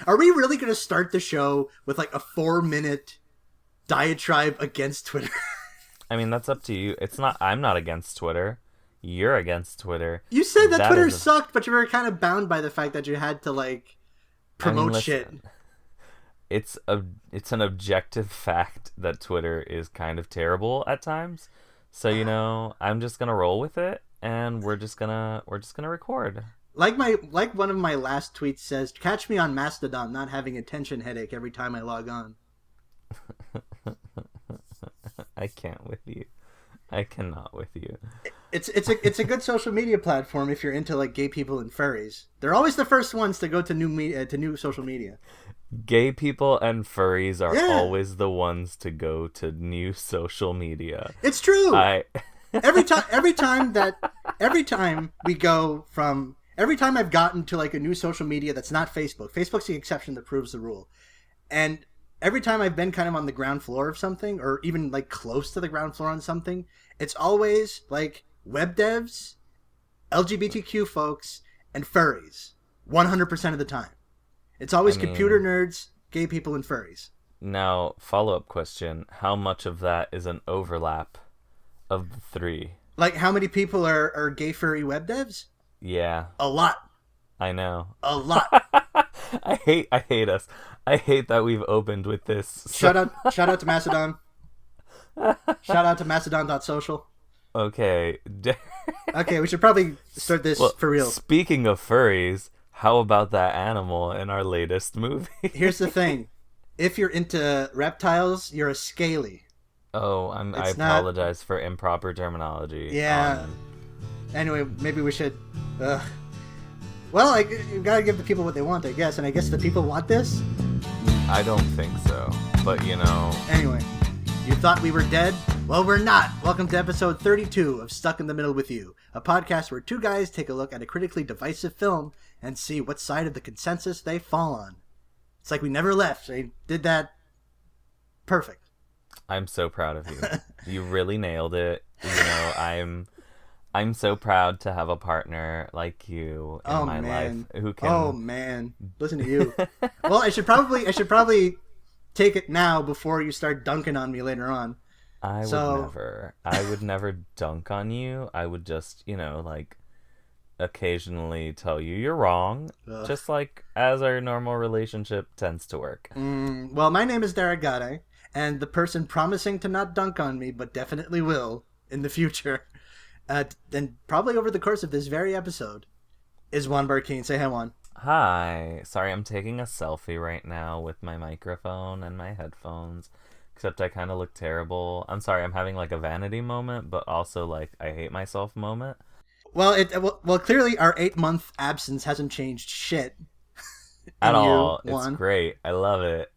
Are we really going to start the show with like a 4-minute diatribe against Twitter? I mean, that's up to you. I'm not against Twitter. You're against Twitter. You said that Twitter sucked, but you were kind of bound by the fact that you had to like promote shit. It's an objective fact that Twitter is kind of terrible at times. So, I'm just gonna roll with it, and we're just gonna record. Like one of my last tweets says, "Catch me on Mastodon, not having a tension headache every time I log on." I can't with you. I cannot with you. It's a good social media platform if you're into like gay people and furries. They're always the first ones to go to new social media. Gay people and furries are always the ones to go to new social media. It's true. Every time I've gotten to like a new social media that's not Facebook. Facebook's the exception that proves the rule. And every time I've been kind of on the ground floor of something, or even like close to the ground floor on something, it's always like web devs, LGBTQ folks, and furries. 100% of the time. It's always computer nerds, gay people, and furries. Now, follow-up question. How much of that is an overlap of the three? Like, how many people are gay furry web devs? Yeah. A lot. I know. A lot. I hate us. I hate that we've opened with this. Shout out to Mastodon. Shout out to Mastodon.social. Okay. Okay, we should probably start this for real. Speaking of furries, how about that animal in our latest movie? Here's the thing. If you're into reptiles, you're a scaly. Oh, I apologize for improper terminology. Yeah. Anyway, maybe we should... Well, you gotta give the people what they want, I guess. And I guess the people want this? I don't think so. But, Anyway, you thought we were dead? Well, we're not. Welcome to episode 32 of Stuck in the Middle with You, a podcast where two guys take a look at a critically divisive film and see what side of the consensus they fall on. It's like we never left. They did that perfect. I'm so proud of you. You really nailed it. I'm so proud to have a partner like you in my life who can. Oh man, listen to you. Well, I should probably take it now before you start dunking on me later on. I would never dunk on you. I would just, occasionally tell you you're wrong. Ugh. Just like as our normal relationship tends to work. Well, my name is Daragade, and the person promising to not dunk on me, but definitely will in the future, and probably over the course of this very episode, is Juan Barkeen. Say hi, Juan. Hi. Sorry, I'm taking a selfie right now with my microphone and my headphones. Except I kind of look terrible. I'm sorry, I'm having like a vanity moment, but also like I hate myself moment. Well, clearly our 8-month absence hasn't changed shit. At all. It's great. I love it.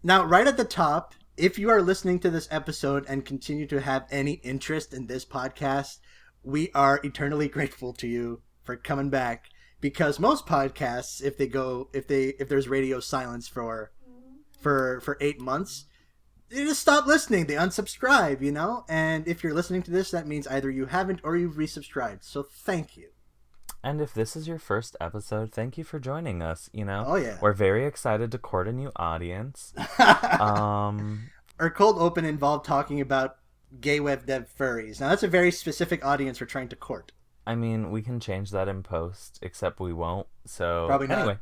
Now, right at the top, if you are listening to this episode and continue to have any interest in this podcast, we are eternally grateful to you for coming back. Because most podcasts, if there's radio silence for 8 months, they just stop listening. They unsubscribe, And if you're listening to this, that means either you haven't or you've resubscribed. So thank you. And if this is your first episode, thank you for joining us. Oh yeah, we're very excited to court a new audience. Our cold open involved talking about gay web dev furries. Now that's a very specific audience we're trying to court. I mean, we can change that in post, except we won't. So probably not. Anyway.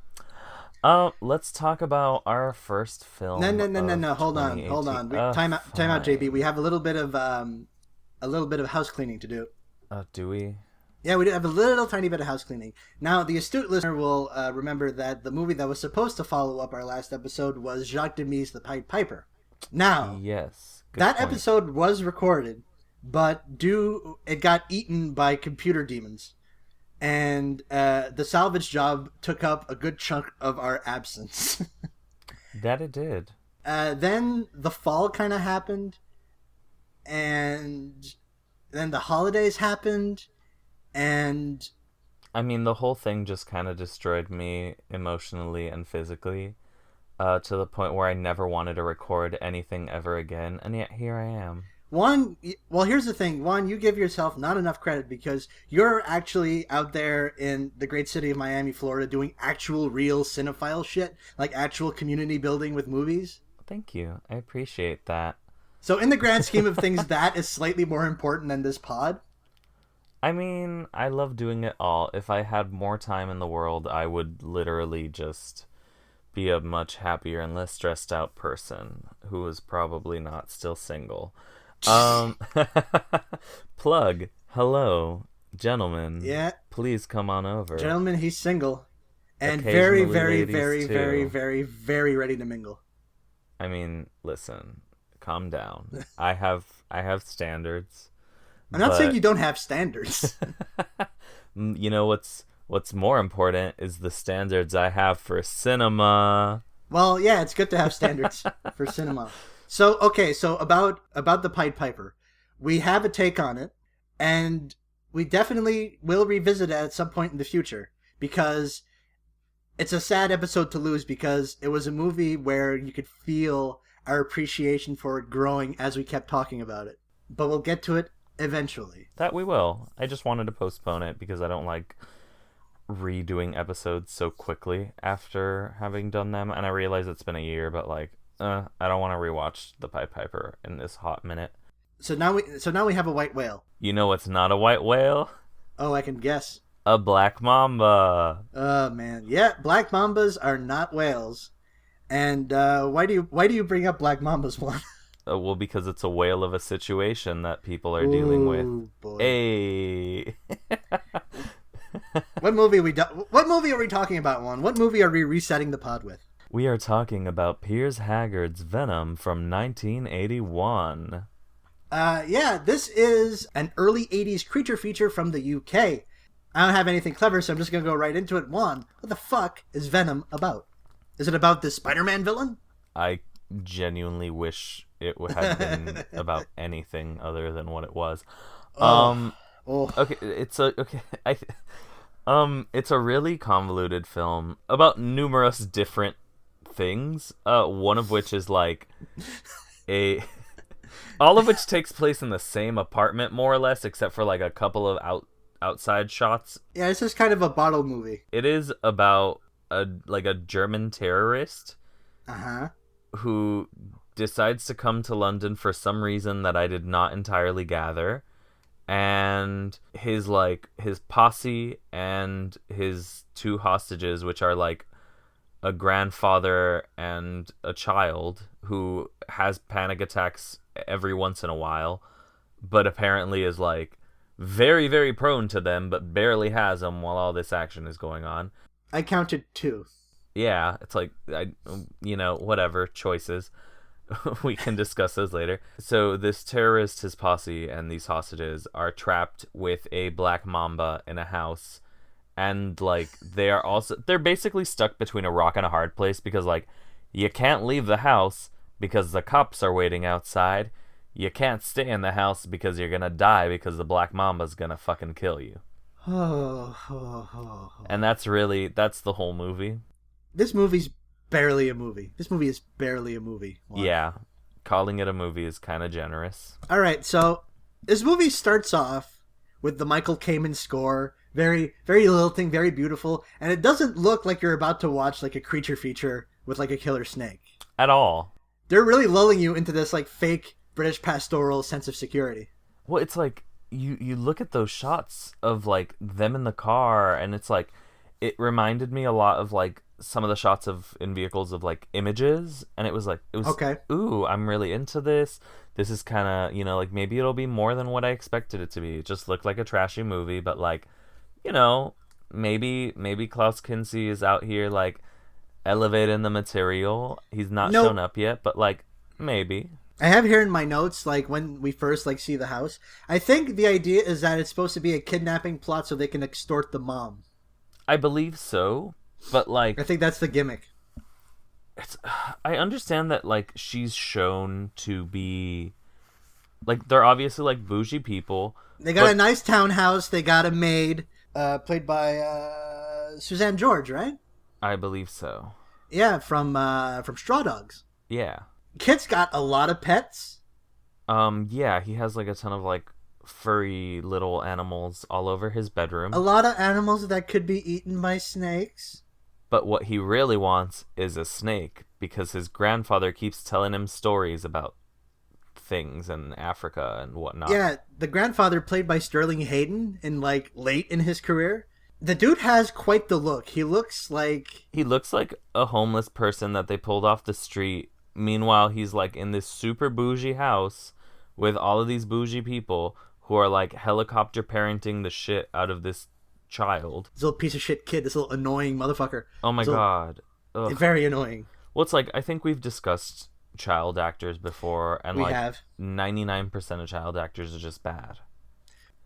Let's talk about our first film. No. Hold on. Time out, JB. We have a little bit of house cleaning to do. Do we? Yeah, we do have a little tiny bit of house cleaning. Now, the astute listener will remember that the movie that was supposed to follow up our last episode was Jacques Demy's The Pied Piper. Now, yes, that episode was recorded, but it got eaten by computer demons. And the salvage job took up a good chunk of our absence. That it did. Then the fall kind of happened. And then the holidays happened. And... I mean, the whole thing just kind of destroyed me emotionally and physically. To the point where I never wanted to record anything ever again. And yet here I am. One, well, here's the thing. One, you give yourself not enough credit because you're actually out there in the great city of Miami, Florida, doing actual, real cinephile shit, like actual community building with movies. Thank you. I appreciate that. So, in the grand scheme of things, that is slightly more important than this pod. I mean, I love doing it all. If I had more time in the world, I would literally just be a much happier and less stressed out person who is probably not still single. Um, plug. Hello, gentlemen. Yeah. Please come on over. Gentlemen, he's single. And very, very, ladies, very, too. very, very, very ready to mingle. I mean, listen, calm down. I have standards. I'm not saying you don't have standards. You know what's more important is the standards I have for cinema. Well, yeah, it's good to have standards for cinema. So, okay, so about the Pied Piper. We have a take on it, and we definitely will revisit it at some point in the future, because it's a sad episode to lose, because it was a movie where you could feel our appreciation for it growing as we kept talking about it. But we'll get to it eventually. That we will. I just wanted to postpone it because I don't like redoing episodes so quickly after having done them, and I realize it's been a year, but like, I don't want to rewatch The Pied Piper in this hot minute. So now we have a white whale. You know what's not a white whale? Oh, I can guess. A black mamba. Oh man, yeah, black mambas are not whales. And why do you bring up black mambas, one? Well, because it's a whale of a situation that people are dealing with. Boy. Hey. What movie are we talking about, one? What movie are we resetting the pod with? We are talking about Piers Haggard's Venom from 1981. Yeah, this is an early 80s creature feature from the UK. I don't have anything clever, so I'm just going to go right into it. One, what the fuck is Venom about? Is it about the Spider-Man villain? I genuinely wish it had been about anything other than what it was. Okay, it's a really convoluted film about numerous different things. One of which is like all of which takes place in the same apartment, more or less, except for like a couple of outside shots. Yeah, it's just kind of a bottle movie. It is about a German terrorist who decides to come to London for some reason that I did not entirely gather. And his posse and his two hostages, which are like a grandfather and a child who has panic attacks every once in a while, but apparently is like very, very prone to them, but barely has them while all this action is going on. I counted 2. Yeah, it's like, whatever, choices. We can discuss those later. So this terrorist, his posse, and these hostages are trapped with a black mamba in a house. And, like, they're basically stuck between a rock and a hard place because, like, you can't leave the house because the cops are waiting outside. You can't stay in the house because you're gonna die because the black mamba's gonna fucking kill you. And that's the whole movie. This movie's barely a movie. This movie is barely a movie. Wow. Yeah. Calling it a movie is kind of generous. All right, so this movie starts off with the Michael Kamen score. Very, very lilting, very beautiful. And it doesn't look like you're about to watch like a creature feature with like a killer snake. At all. They're really lulling you into this like fake British pastoral sense of security. Well, it's like you look at those shots of like them in the car, and it's like it reminded me a lot of like some of the shots in vehicles of like Images, and it was okay. Ooh, I'm really into this. This is kind of, like maybe it'll be more than what I expected it to be. It just looked like a trashy movie, but like, maybe Klaus Kinski is out here like elevating the material. He's not shown up yet, but like maybe. I have here in my notes, like, when we first, like, see the house, I think the idea is that it's supposed to be a kidnapping plot so they can extort the mom. I believe so, but, like... I think that's the gimmick. I understand that, like, she's shown to be... Like, they're obviously, like, bougie people. They got a nice townhouse. They got a maid, played by Suzanne George, right? I believe so. Yeah, from Straw Dogs. Yeah. Kit's got a lot of pets. Yeah, he has like a ton of like furry little animals all over his A bedroom. lot of animals that could be eaten by snakes. But what he really wants is a snake because his grandfather keeps telling him stories about things in Africa and whatnot. Yeah, the grandfather played by Sterling Hayden in like late in his career. The dude has quite the look. He looks like He looks like a homeless person that they pulled off the street. Meanwhile, he's like in this super bougie house with all of these bougie people who are like helicopter parenting the shit out of this child. this little piece of shit kid, this little annoying motherfucker. Oh my This little- god. Ugh. Very annoying. Well, it's like I think we've discussed child actors before, and We like have. 99% of child actors are just bad.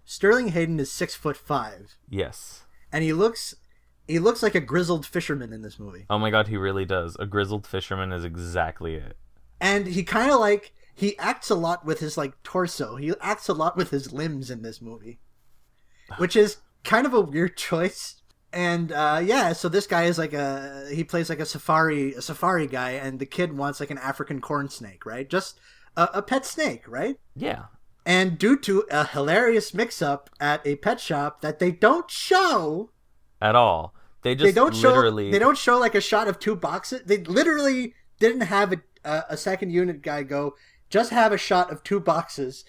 Sterling Hayden is 6'5", Yes. and he looks like a grizzled fisherman in this movie. Oh my god, he really does. A grizzled fisherman is exactly it. And he kind of like he acts a lot with his like torso. He acts a lot with his limbs in this movie, which is kind of a weird choice. And yeah, so this guy is like he plays like a safari guy, and the kid wants like an African corn snake, right? Just a pet snake, right? Yeah. And due to a hilarious mix-up at a pet shop that they don't show, At all. They just they don't literally... show they don't show like a shot of two boxes. They literally didn't have a second unit guy go. Just have a shot of two boxes,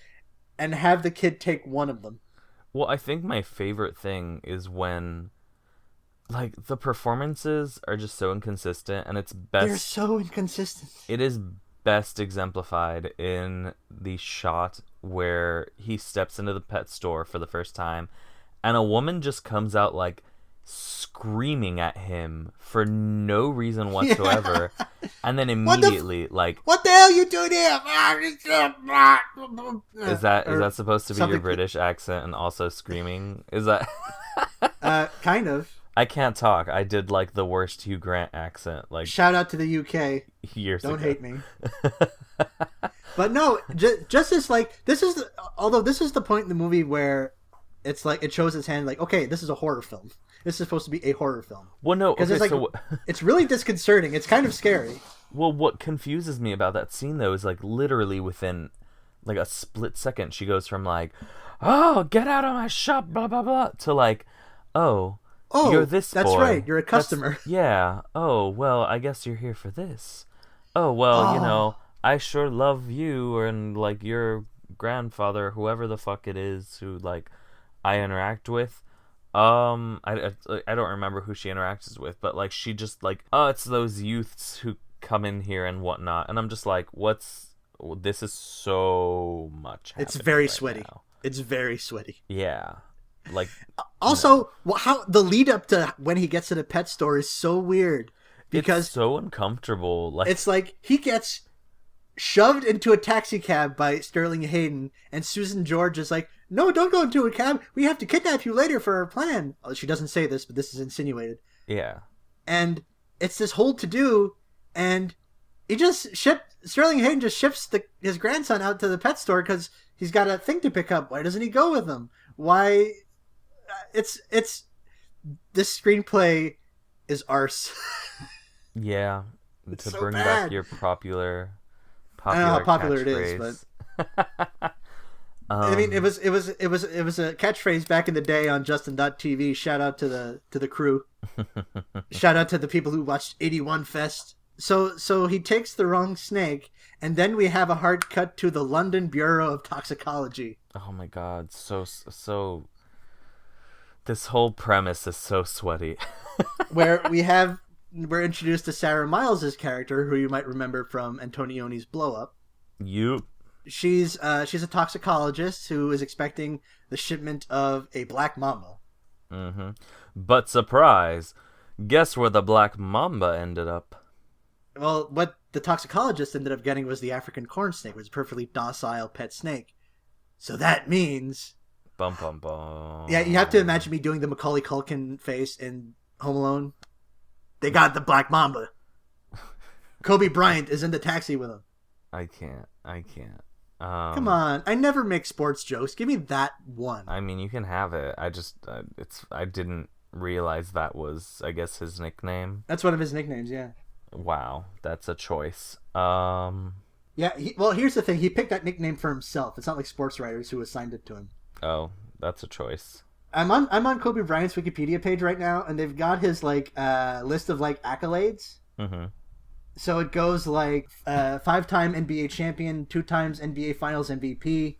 and have the kid take one of them. Well, I think my favorite thing is when, like, the performances are just so inconsistent, and it's best... They're so inconsistent. It is best exemplified in the shot where he steps into the pet store for the first time, and a woman just comes out, like, screaming at him for no reason whatsoever, and then immediately, like... What the hell you doing here? Is that supposed to be your something- British accent and also screaming? Is that... Kind of. I can't talk. I did like the worst Hugh Grant accent like Shout out to the UK. years ago. Don't hate me. But no, just as like although this is the point in the movie where it's like it shows its hand like, okay, this is a horror film. This is supposed to be a horror film. Well, no, Because okay, it's like it's really disconcerting. It's kind of scary. well, what confuses me about that scene though is like literally within like a split second, she goes from like, "Oh, get out of my shop," blah blah blah, to like, "Oh, you're this that's boy. right. You're a customer." Yeah. Oh, well, I guess you're here for this. Oh, well, you know, I sure love you and like your grandfather, whoever the fuck it is who like I interact with. I don't remember who she interacts with, but like she just like, oh, it's those youths who come in here and whatnot, and I'm just like, this is so much. It's very right sweaty. now. It's very sweaty. Yeah, like Also, how the lead up to when he gets to the pet store is so weird because it's so uncomfortable. Like it's like he gets shoved into a taxi cab by Sterling Hayden, and Susan George is like, "No, don't go into a cab. We have to kidnap you later for our plan." Oh, she doesn't say this, but this is insinuated. yeah, And it's this whole to do, and Sterling Hayden just ships his grandson out to the pet store because he's got a thing to pick up. Why doesn't he go with him? Why? It's this screenplay is arse. yeah. It's To so bring bad. back your popular I don't know how popular it is, catchphrase. I mean, it was a catchphrase back in the day on Justin.tv. Shout out to the crew. Shout out to the people who watched 81 Fest. So he takes the wrong snake, and then we have a hard cut to the London Bureau of Toxicology. Oh my god, so this whole premise is so sweaty. Where we're introduced to Sarah Miles's character, who you might remember from Antonioni's Blow Up. You She's a toxicologist who is expecting the shipment of a black mamba. Mm-hmm. But surprise, guess where the black mamba ended up? Well, what the toxicologist ended up getting was the African corn snake, which is a perfectly docile pet snake. So that means... Bum bum bum. Yeah, you have to imagine me doing the Macaulay Culkin face in Home Alone. They got the black mamba. Kobe Bryant is in the taxi with him. I can't. Come on, I never make sports jokes. Give me that one. I mean, you can have it. I didn't realize that was, I guess, his nickname. That's one of his nicknames, yeah. Wow, that's a choice. Yeah, Yeah, well, here's the thing. He picked that nickname for himself. It's not like sports writers who assigned it to him. Oh, that's a choice. I'm on Kobe Bryant's Wikipedia page right now, and they've got his like list of like accolades. Mm-hmm. So it goes like 5-time NBA champion, 2 times NBA Finals MVP,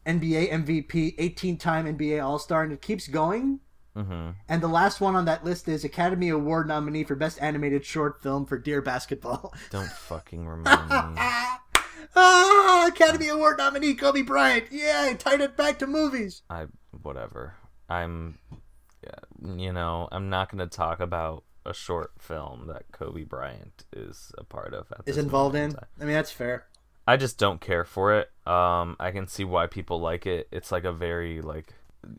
NBA MVP, 18-time NBA All-Star, and it keeps going. Mm-hmm. And the last one on that list is Academy Award nominee for Best Animated Short Film for Dear Basketball. Don't fucking remind me. Academy Award nominee Kobe Bryant. Yeah, I tied it back to movies. Whatever. I'm not going to talk about a short film that Kobe Bryant is a part of. Is involved in? I mean, that's fair. I just don't care for it. I can see why people like it. It's like a very like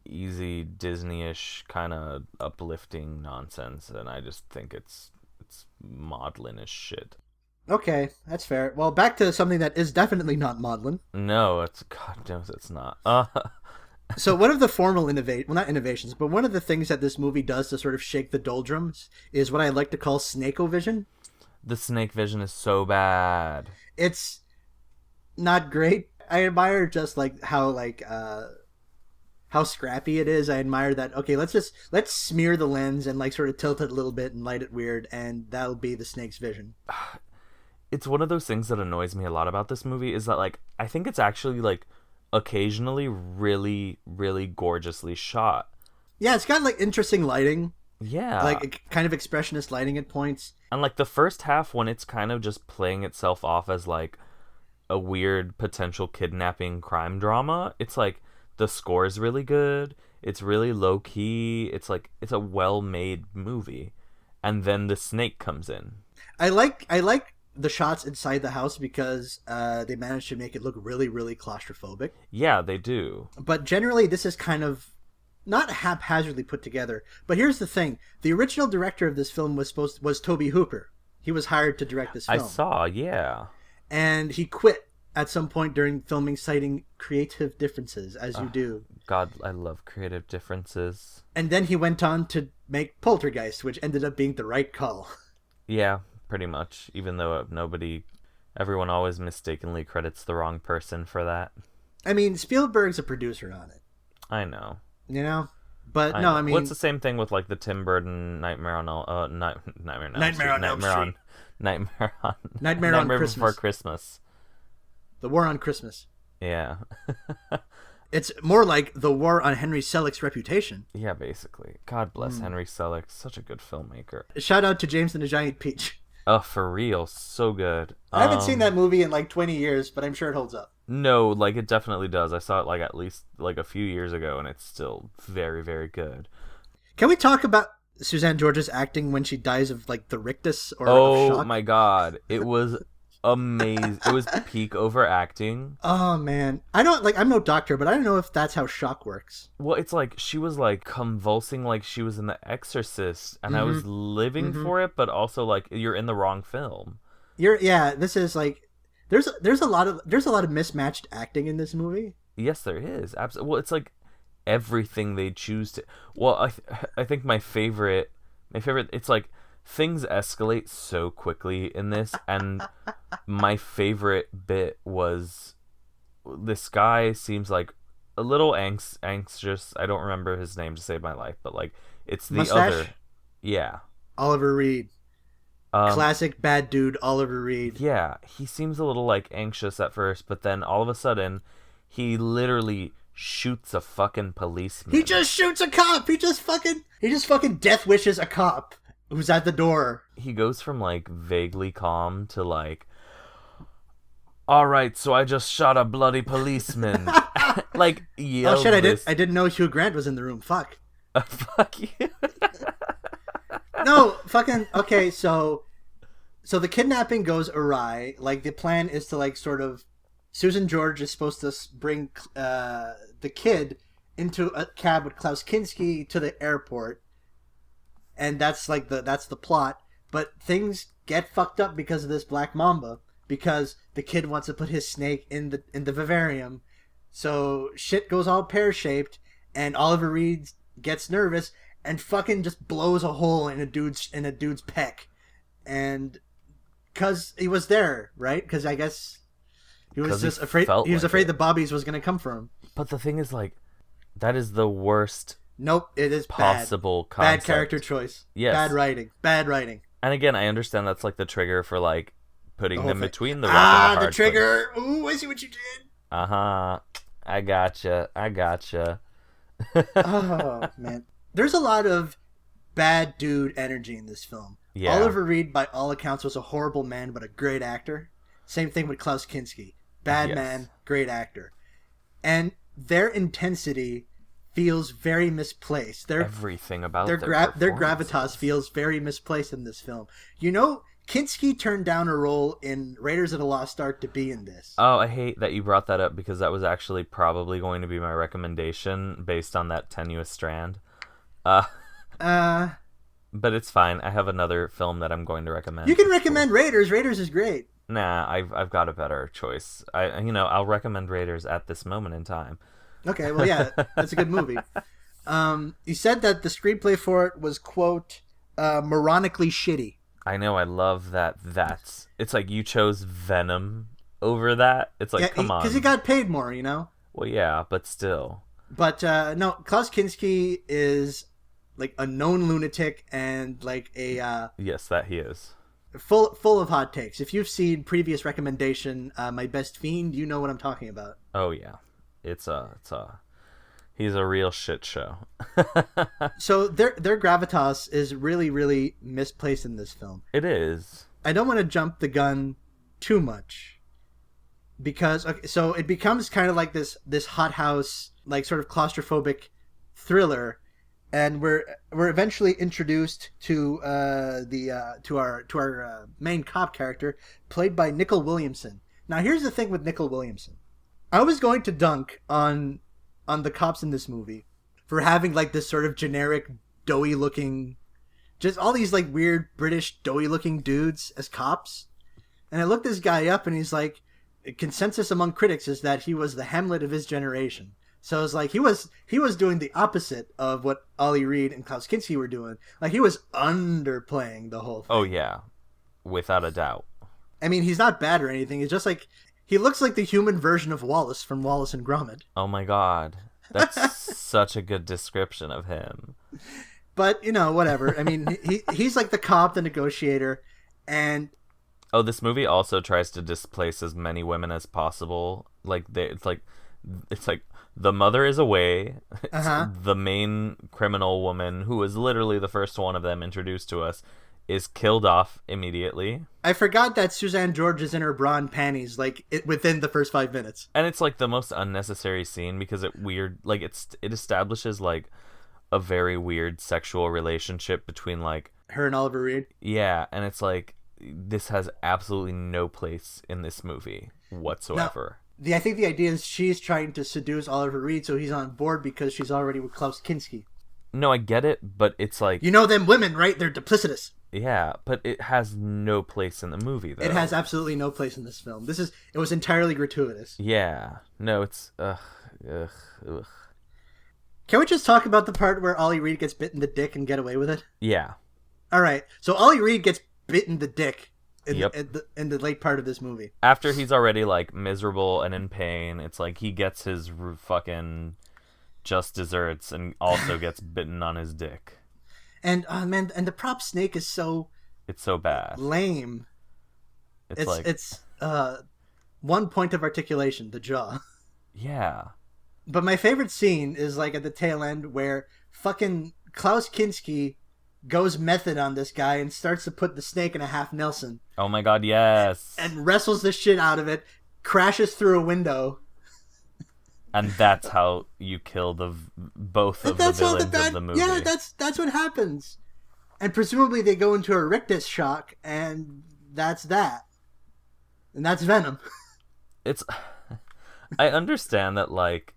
easy Disney-ish kind of uplifting nonsense, and I just think it's maudlin as shit. Okay, that's fair. Well, back to something that is definitely not maudlin. No, God knows it's not. So one of the formal not innovations, but one of the things that this movie does to sort of shake the doldrums is what I like to call snake-o-vision. The snake vision is so bad. It's not great. I admire just like how scrappy it is. I admire that. Okay, let's smear the lens and like sort of tilt it a little bit and light it weird, and that'll be the snake's vision. It's one of those things that annoys me a lot about this movie is that like I think it's actually like occasionally really, really gorgeously shot. Yeah, it's got like interesting lighting. Yeah. Like kind of expressionist lighting at points. And like the first half when it's kind of just playing itself off as like a weird potential kidnapping crime drama, it's like the score is really good. It's really low key. It's like it's a well-made movie. And then the snake comes in. I like the shots inside the house because they managed to make it look really, really claustrophobic. Yeah, they do. But generally, this is kind of not haphazardly put together. But here's the thing: the original director of this film was Tobe Hooper. He was hired to direct this film. I saw, yeah. And he quit at some point during filming, citing creative differences, as you do. God, I love creative differences. And then he went on to make Poltergeist, which ended up being the right call. Yeah. Pretty much, even though everyone always mistakenly credits the wrong person for that. I mean, Spielberg's a producer on it. I know. You know? But I mean... What's the same thing with, like, the Tim Burton Nightmare on Before Christmas. The War on Christmas. Yeah. It's more like the war on Henry Selick's reputation. Yeah, basically. God bless Henry Selick. Such a good filmmaker. Shout out to James and the Giant Peach. Oh, for real. So good. I haven't seen that movie in like 20 years, but I'm sure it holds up. No, like it definitely does. I saw it like at least like a few years ago, and it's still very, very good. Can we talk about Suzanne George's acting when she dies of like the rictus or of shock? Oh my god. It was amazing. It was peak overacting. Oh man, I'm no doctor, but I don't know if that's how shock works. Well, it's like she was like convulsing like she was in The Exorcist, and I was living for it, but also like you're in the wrong film. This is like there's a lot of mismatched acting in this movie. Yes, there is. Absolutely. Well, it's like everything they choose to. Well, I think my favorite it's like things escalate so quickly in this, and my favorite bit was this guy seems like a little anxious. I don't remember his name to save my life, but like it's the Mustache? other. Yeah. Oliver Reed. Classic bad dude Oliver Reed. Yeah, he seems a little like anxious at first, but then all of a sudden he literally shoots a fucking policeman. He just shoots a cop. He just fucking death wishes a cop who's at the door. He goes from like vaguely calm to like, all right, so I just shot a bloody policeman. Like, oh shit! I didn't know Hugh Grant was in the room. Fuck. Fuck you. No, fucking okay. So the kidnapping goes awry. Like the plan is to like sort of Susan George is supposed to bring the kid into a cab with Klaus Kinski to the airport, and that's the plot. But things get fucked up because of this Black Mamba, because the kid wants to put his snake in the vivarium. So shit goes all pear-shaped, and Oliver Reed gets nervous and fucking just blows a hole in a dude's peck. And cuz he was there, right? Cuz I guess He was 'Cause just afraid. felt He was like afraid it. the Bobbies was gonna come for him. But the thing is, like, that is the worst Nope, it is possible bad. concept. Bad character choice. Yes. Bad writing. Bad writing. And again, I understand that's like the trigger for like putting whole them thing. between the rock and the hard the trigger. Place. Ooh, I see what you did. I gotcha. Oh man, there's a lot of bad dude energy in this film. Yeah. Oliver Reed, by all accounts, was a horrible man but a great actor. Same thing with Klaus Kinski. Bad man, great actor. And their intensity feels very misplaced. Everything about their gravitas feels very misplaced in this film. You know, Kinski turned down a role in Raiders of the Lost Ark to be in this. Oh, I hate that you brought that up because that was actually probably going to be my recommendation based on that tenuous strand. But it's fine. I have another film that I'm going to recommend. You can recommend Raiders. Raiders is great. Nah, I've got a better choice. I'll recommend Raiders at this moment in time. Okay, well, yeah, that's a good movie. He said that the screenplay for it was, quote, moronically shitty. I know, I love that. It's like you chose Venom over that. It's like, come on. Because he got paid more, you know? Well, yeah, but still. But, no, Klaus Kinski is, like, a known lunatic and, like, a... yes, that he is. Full of hot takes. If you've seen previous recommendation, My Best Fiend, you know what I'm talking about. Oh, yeah. He's a real shit show. So their gravitas is really, really misplaced in this film. It is. I don't want to jump the gun too much because so it becomes kind of like this hothouse, like sort of claustrophobic thriller, and we're eventually introduced to our main cop character, played by Nicol Williamson. Now here's the thing with Nicol Williamson. I was going to dunk on the cops in this movie for having like this sort of generic doughy looking, just all these like weird British doughy looking dudes as cops. And I looked this guy up and he's like, consensus among critics is that he was the Hamlet of his generation. So it's like he was doing the opposite of what Ollie Reed and Klaus Kinski were doing. Like he was underplaying the whole thing. Oh yeah, without a doubt. I mean, he's not bad or anything. It's just like he looks like the human version of Wallace from Wallace and Gromit. Oh my god. That's such a good description of him. But, you know, whatever. I mean, he's like the cop, the negotiator, and... Oh, this movie also tries to displace as many women as possible. Like, it's like the mother is away. The main criminal woman, who is literally the first one of them introduced to us, is killed off immediately. I forgot that Suzanne George is in her bra and panties, like, within the first 5 minutes. And it's, like, the most unnecessary scene because it establishes, like, a very weird sexual relationship between, like... her and Oliver Reed? Yeah, and it's, like, this has absolutely no place in this movie whatsoever. Now, I think the idea is she's trying to seduce Oliver Reed so he's on board because she's already with Klaus Kinski. No, I get it, but it's like... You know them women, right? They're duplicitous. Yeah, but it has no place in the movie, though. It has absolutely no place in this film. It was entirely gratuitous. Yeah. No, it's... Ugh. Can we just talk about the part where Ollie Reed gets bitten the dick and get away with it? Yeah. All right. So Ollie Reed gets bitten the dick in the late part of this movie. After he's already, like, miserable and in pain, it's like he gets his fucking just desserts and also gets bitten on his dick. And man, and the prop snake is so... It's so bad. Lame. It's one point of articulation, the jaw. Yeah. But my favorite scene is like at the tail end where fucking Klaus Kinski goes method on this guy and starts to put the snake in a half Nelson. Oh my god, yes. And wrestles the shit out of it, crashes through a window. And that's how you kill both of the villains of the movie. Yeah, that's what happens. And presumably they go into a rictus shock, and that's that. And that's Venom. I understand that, like,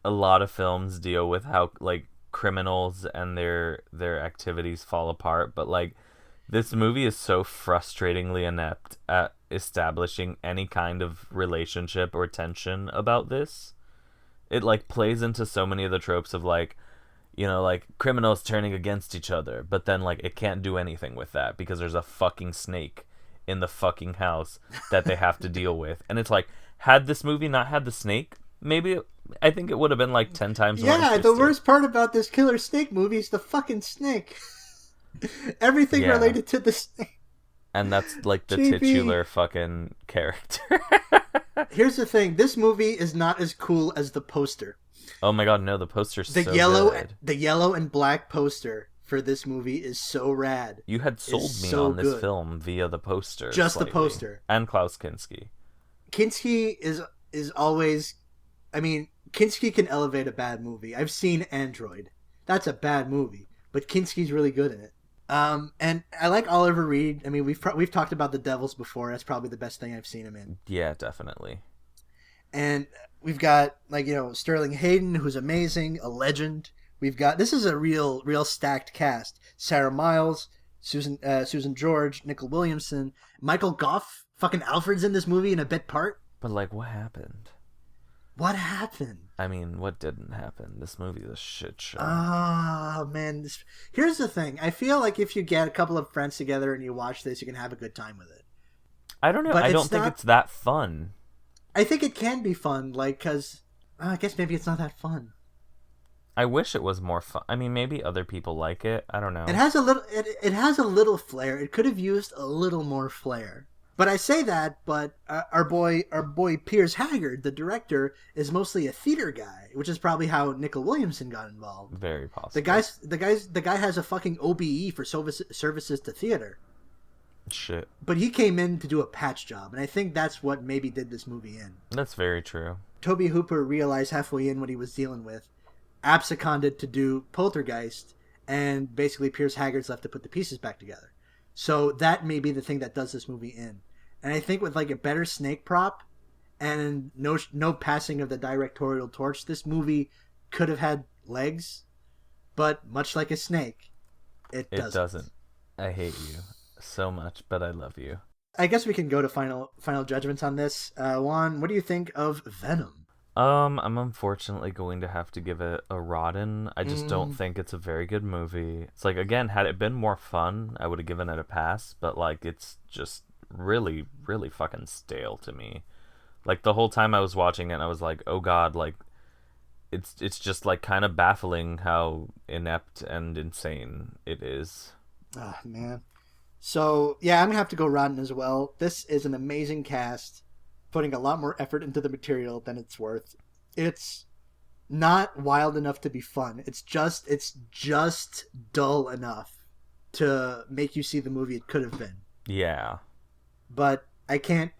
a lot of films deal with how, like, criminals and their activities fall apart, but, like, this movie is so frustratingly inept at establishing any kind of relationship or tension about this. It, like, plays into so many of the tropes of, like, you know, like, criminals turning against each other, but then, like, it can't do anything with that because there's a fucking snake in the fucking house that they have to deal with. And it's like, had this movie not had the snake, maybe I think it would have been like 10 times more interesting. The worst part about this Killer Snake movie is the fucking snake. Everything related to the snake. And that's like the titular fucking character. Here's the thing. This movie is not as cool as the poster. Oh my god, no, the poster's so good. The yellow and black poster for this movie is so rad. You had sold me on this film via the poster. Just slightly. The poster. And Klaus Kinski. Kinski is always... I mean, Kinski can elevate a bad movie. I've seen Android. That's a bad movie. But Kinski's really good in it. And I like Oliver Reed. I mean, we've talked about The Devils before. That's probably the best thing I've seen him in. Yeah, definitely. And we've got, like, you know, Sterling Hayden, who's amazing, a legend. We've got... This is a real stacked cast. Sarah Miles, Susan George, Nicole Williamson, Michael Goff. Fucking Alfred's in this movie in a bit part. But, like, what happened? What happened? I mean, what didn't happen? This movie is a shit show. Oh, man. Here's the thing. I feel like if you get a couple of friends together and you watch this, you can have a good time with it. I don't know. I don't think it's that fun. I think it can be fun, like, because... I guess maybe it's not that fun. I wish it was more fun. I mean, maybe other people like it. I don't know. It has a little... It has a little flair. It could have used a little more flair. But I say that, but our boy Piers Haggard, the director, is mostly a theater guy, which is probably how Nicole Williamson got involved. Very possible. The guy has a fucking OBE for services to theater. Shit. But he came in to do a patch job, and I think that's what maybe did this movie in. That's very true. Toby Hooper realized halfway in what he was dealing with, absconded to do Poltergeist, and basically Piers Haggard's left to put the pieces back together. So that may be the thing that does this movie in. And I think with like a better snake prop and no passing of the directorial torch, this movie could have had legs, but much like a snake, it doesn't. I hate you so much, but I love you. I guess we can go to final judgments on this. Juan, what do you think of Venom? I'm unfortunately going to have to give it a rotten. I just don't think it's a very good movie. It's like, again, had it been more fun, I would have given it a pass, but like it's just really, really fucking stale to me. Like the whole time I was watching it, I was like, oh god, like it's just like kind of baffling how inept and insane it is. Ah, man. So yeah, I'm gonna have to go rotten as well. This is an amazing cast, putting a lot more effort into the material than it's worth. It's not wild enough to be fun. It's just dull enough to make you see the movie it could have been. Yeah. But I can't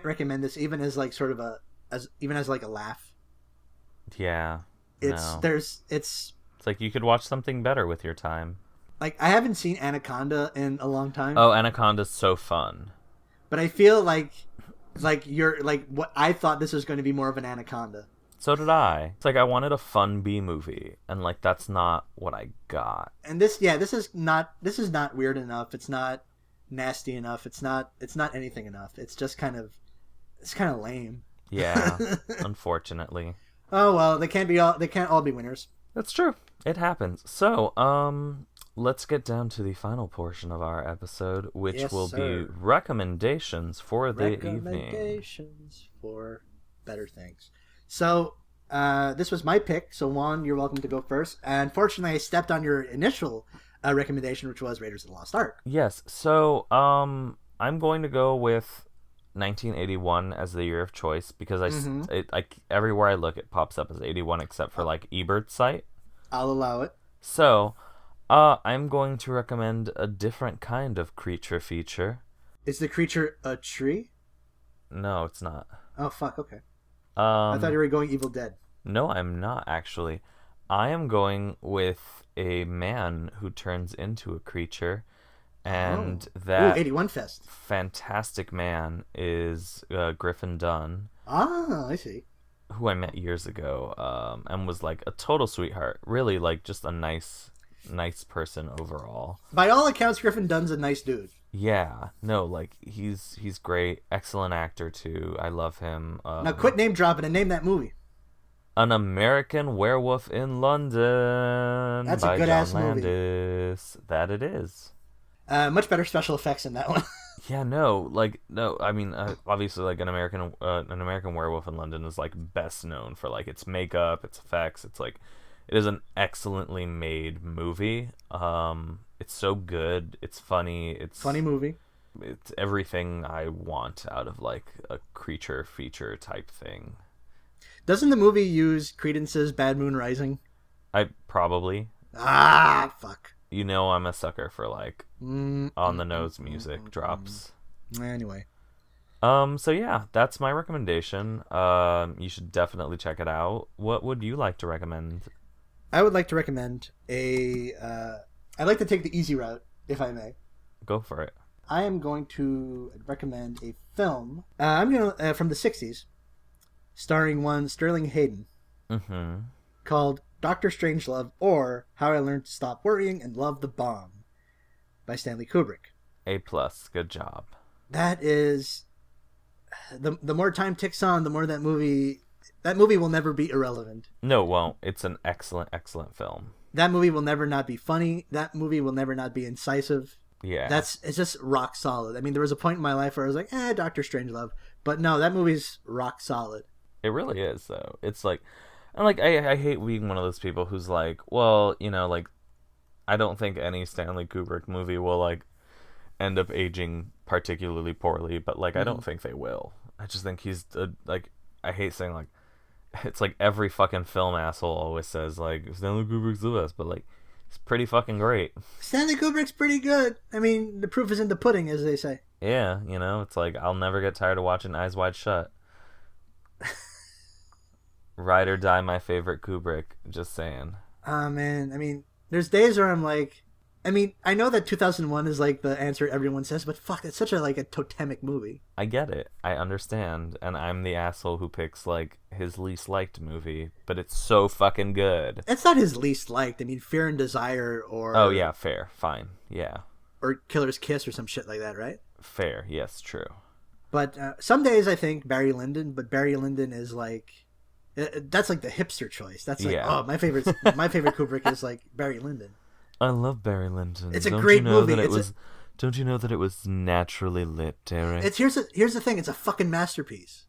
recommend this even as like sort of as like a laugh. Yeah. It's like you could watch something better with your time. Like I haven't seen Anaconda in a long time. Oh, Anaconda's so fun. But I feel like you're like what I thought this was going to be more of an Anaconda. So did I. It's like I wanted a fun B movie, and like that's not what I got. And this is not weird enough. It's not nasty enough. It's not anything enough. It's just kind of lame. Yeah, unfortunately. Oh well, they can't all be winners. That's true. It happens. So, let's get down to the final portion of our episode, which will be recommendations for the evening. Recommendations for better things. So, this was my pick. So, Juan, you're welcome to go first. Unfortunately, I stepped on your initial recommendation, which was Raiders of the Lost Ark. Yes. So, I'm going to go with 1981 as the year of choice because I everywhere I look it pops up as 81 except for like Ebert's site. I'll allow it. So, I'm going to recommend a different kind of creature feature. Is the creature a tree? No, it's not. Oh fuck, okay. I thought you were going Evil Dead. No, I'm not actually. I am going with a man who turns into a creature, and that 81 Fest. Fantastic man is Griffin Dunn. Ah, I see. Who I met years ago, and was like a total sweetheart. Really, like just a nice person overall. By all accounts, Griffin Dunn's a nice dude. Yeah, no, like he's great, excellent actor too. I love him. Now quit name dropping and name that movie. An American Werewolf in London. That's by a good John ass movie. Landis. That it is. Much better special effects in that one. Yeah, no, like no. I mean, obviously, like an American Werewolf in London is like best known for like its makeup, its effects. It's like it is an excellently made movie. It's so good. It's funny. Funny movie. It's everything I want out of like a creature feature type thing. Doesn't the movie use Credence's Bad Moon Rising? I probably. Ah, fuck. You know, I'm a sucker for like on the nose music drops. Anyway. So yeah, that's my recommendation. You should definitely check it out. What would you like to recommend? I would like to recommend I'd like to take the easy route, if I may. Go for it. I am going to recommend a film. I'm gonna from the '60s, starring one Sterling Hayden, called Doctor Strangelove, or How I Learned to Stop Worrying and Love the Bomb, by Stanley Kubrick. A+, good job. That is, the more time ticks on, the more that movie will never be irrelevant. No, it won't. It's an excellent film. That movie will never not be funny. That movie will never not be incisive. Yeah. It's just rock solid. I mean, there was a point in my life where I was like, Doctor Strangelove. But no, that movie's rock solid. It really is, though. It's like, and like, I hate being one of those people who's like, well, you know, like, I don't think any Stanley Kubrick movie will, like, end up aging particularly poorly, but, like, I don't think they will. I just think he's, like, I hate saying, like, it's like every fucking film asshole always says, like, Stanley Kubrick's the best, but, like, it's pretty fucking great. Stanley Kubrick's pretty good. I mean, the proof is in the pudding, as they say. Yeah, you know, it's like, I'll never get tired of watching Eyes Wide Shut. Ride or die, my favorite Kubrick. Just saying. Man, I mean, there's days where I'm like, I mean, I know that 2001 is like the answer everyone says, but fuck, it's such a like a totemic movie. I get it. I understand. And I'm the asshole who picks like his least liked movie, but it's so fucking good. It's not his least liked. I mean, Fear and Desire or... Oh, yeah, fair. Fine. Yeah. Or Killer's Kiss or some shit like that, right? Fair. Yes, true. But some days I think Barry Lyndon, but Barry Lyndon is like... that's like the hipster choice. That's like, oh, my favorite Kubrick is like Barry Lyndon. I love Barry Lyndon. It's a great movie. Don't you know that it was naturally lit, Derek? Here's the thing. It's a fucking masterpiece.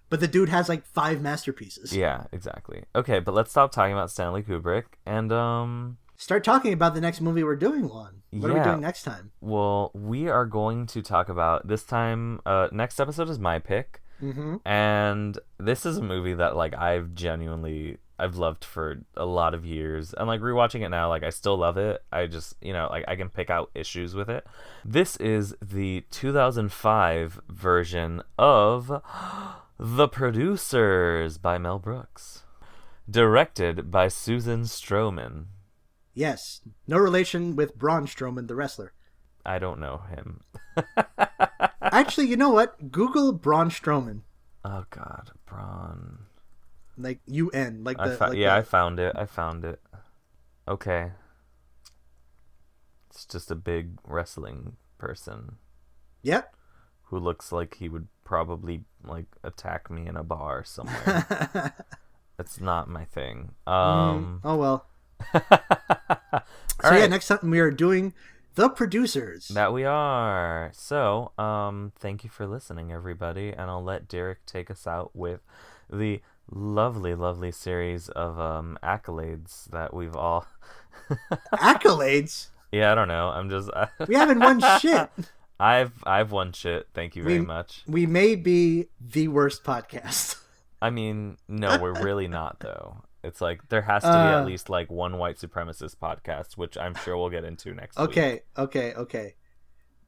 But the dude has like 5 masterpieces. Yeah, exactly. Okay, but let's stop talking about Stanley Kubrick and start talking about the next movie we're doing, Juan. What are we doing next time? Well, we are going to talk about this time. Next episode is my pick. Mm-hmm. And this is a movie that like I've loved for a lot of years, and like rewatching it now, like I still love it. I just, you know, like I can pick out issues with it. This is the 2005 version of The Producers by Mel Brooks, directed by Susan Stroman. Yes, no relation with Braun Strowman, the wrestler. I don't know him. Actually, you know what? Google Braun Strowman. Oh God, Braun. Like UN, like the I found it. Okay. It's just a big wrestling person. Yep. Who looks like he would probably like attack me in a bar somewhere. It's not my thing. Oh well. Right. Yeah, next time we are doing The Producers. That we are. So, thank you for listening, everybody, and I'll let Derek take us out with the lovely series of accolades that we've all Accolades? Yeah, I don't know. I'm just we haven't won shit. I've won shit. Thank you very much. We may be the worst podcast. I mean, no, we're really not though. It's like there has to be at least like one white supremacist podcast, which I'm sure we'll get into next week. Okay.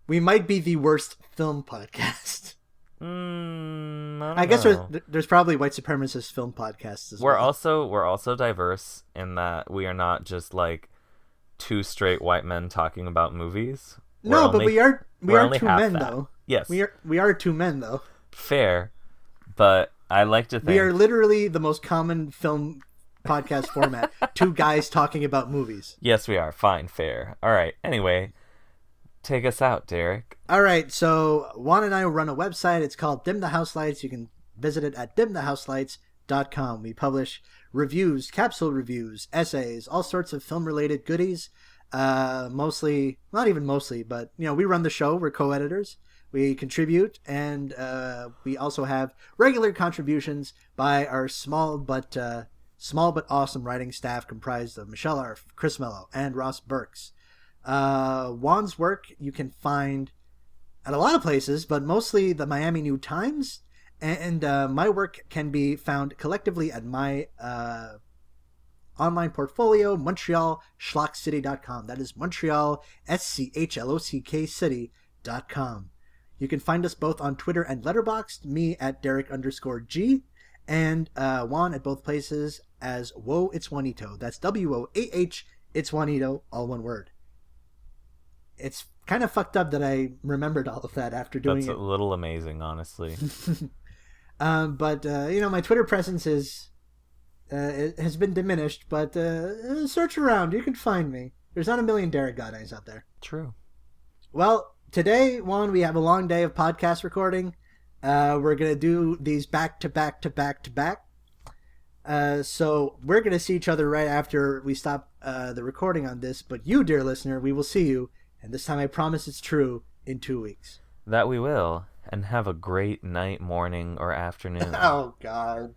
We might be the worst film podcast. I guess there's probably white supremacist film podcasts as well. We're also diverse in that we are not just like 2 straight white men talking about movies. We are 2 men though. Yes. We are 2 men though. Fair. But I like to think we are literally the most common film podcast format. 2 guys talking about movies. Yes, we are. Fine, fair. All right. Anyway, take us out, Derek. All right. So Juan and I run a website. It's called Dim the House Lights. You can visit it at dimthehouselights.com. We publish reviews, capsule reviews, essays, all sorts of film-related goodies. Mostly, not even mostly, but you know, we run the show. We're co-editors. we contribute, and we also have regular contributions by our small but awesome writing staff comprised of Michelle Arf, Chris Mello, and Ross Burks. Juan's work you can find at a lot of places, but mostly the Miami New Times, and my work can be found collectively at my online portfolio, MontrealSchlockCity.com. That is Montreal, SCHLOCK City.com. You can find us both on Twitter and Letterboxd, me at Derek_G, and Juan at both places as Whoa, It's Juanito. That's WOAH, It's Juanito, all one word. It's kind of fucked up that I remembered all of that after doing it. That's a little amazing, honestly. But my Twitter presence it has been diminished, but search around. You can find me. There's not a million Derek Godeyes out there. True. Well, today, Juan, we have a long day of podcast recording. We're going to do these back to back to back to back. So we're going to see each other right after we stop the recording on this. But you, dear listener, we will see you. And this time I promise it's true in 2 weeks. That we will. And have a great night, morning, or afternoon. Oh, God.